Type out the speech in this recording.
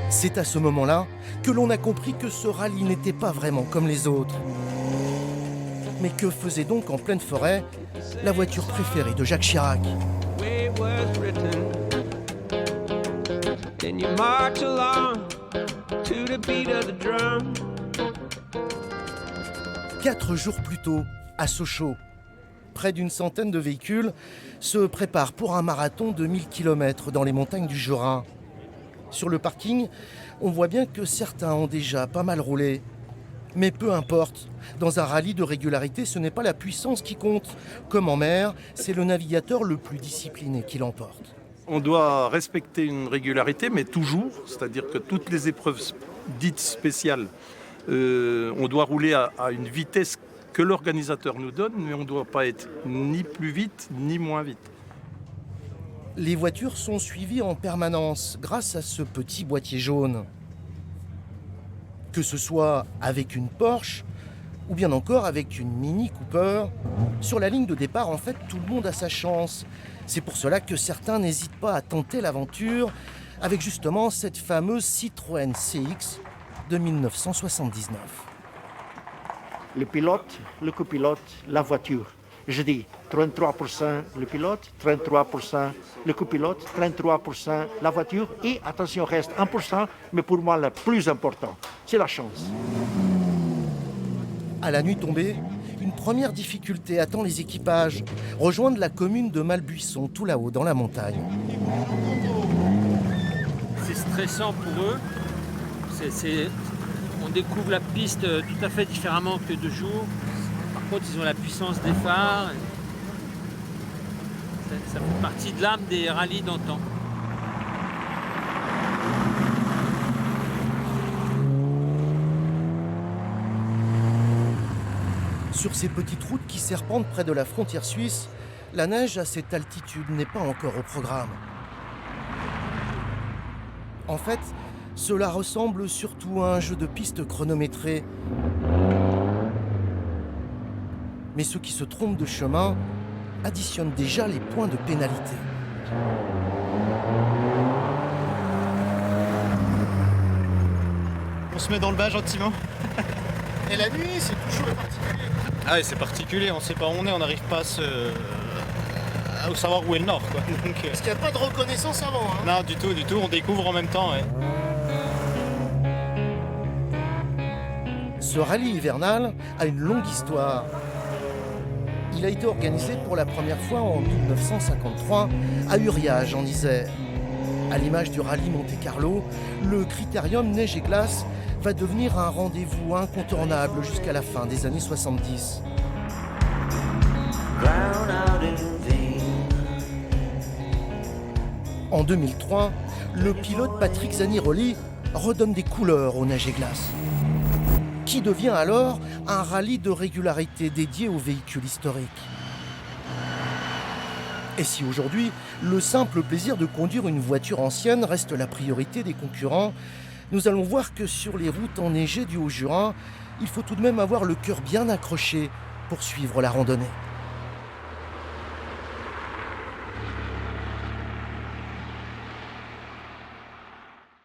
C'est à ce moment-là que l'on a compris que ce rallye n'était pas vraiment comme les autres. Mais que faisait donc en pleine forêt la voiture préférée de Jacques Chirac? Then you march along to the beat of the drum. 4 jours plus tôt, à Sochaux, près d'une centaine de véhicules se préparent pour un marathon de 1000 km dans les montagnes du Jura. Sur le parking, on voit bien que certains ont déjà pas mal roulé. Mais peu importe, dans un rallye de régularité, ce n'est pas la puissance qui compte. Comme en mer, c'est le navigateur le plus discipliné qui l'emporte. On doit respecter une régularité, mais toujours, c'est-à-dire que toutes les épreuves dites spéciales, on doit rouler à une vitesse que l'organisateur nous donne, mais on ne doit pas être ni plus vite, ni moins vite. Les voitures sont suivies en permanence grâce à ce petit boîtier jaune. Que ce soit avec une Porsche ou bien encore avec une Mini Cooper, sur la ligne de départ, en fait, tout le monde a sa chance. C'est pour cela que certains n'hésitent pas à tenter l'aventure avec justement cette fameuse Citroën CX de 1979. Le pilote, le copilote, la voiture. Je dis 33% le pilote, 33% le copilote, 33% la voiture et attention, reste 1%, mais pour moi le plus important, c'est la chance. À la nuit tombée, une première difficulté attend les équipages, rejoindre la commune de Malbuisson, tout là-haut dans la montagne. C'est stressant pour eux. On découvre la piste tout à fait différemment que de jour. Par contre, ils ont la puissance des phares. Ça fait partie de l'âme des rallyes d'antan. Sur ces petites routes qui serpentent près de la frontière suisse, la neige à cette altitude n'est pas encore au programme. En fait, cela ressemble surtout à un jeu de piste chronométré. Mais ceux qui se trompent de chemin additionnent déjà les points de pénalité. On se met dans le bas gentiment. Et la nuit, c'est toujours particulier. Ah ouais, c'est particulier, on ne sait pas où on est, on n'arrive pas à savoir où est le nord, quoi. Donc, Parce qu'il n'y a pas de reconnaissance avant. Hein. non, du tout, on découvre en même temps. Ouais. Ce rallye hivernal a une longue histoire. Il a été organisé pour la première fois en 1953 à Uriage, en Isère. À l'image du rallye Monte-Carlo, le critérium neige et glace va devenir un rendez-vous incontournable jusqu'à la fin des années 70. En 2003, le pilote Patrick Zaniroli redonne des couleurs aux neige et glace, qui devient alors un rallye de régularité dédié aux véhicules historiques. Et si aujourd'hui, le simple plaisir de conduire une voiture ancienne reste la priorité des concurrents, nous allons voir que sur les routes enneigées du Haut-Jura, il faut tout de même avoir le cœur bien accroché pour suivre la randonnée.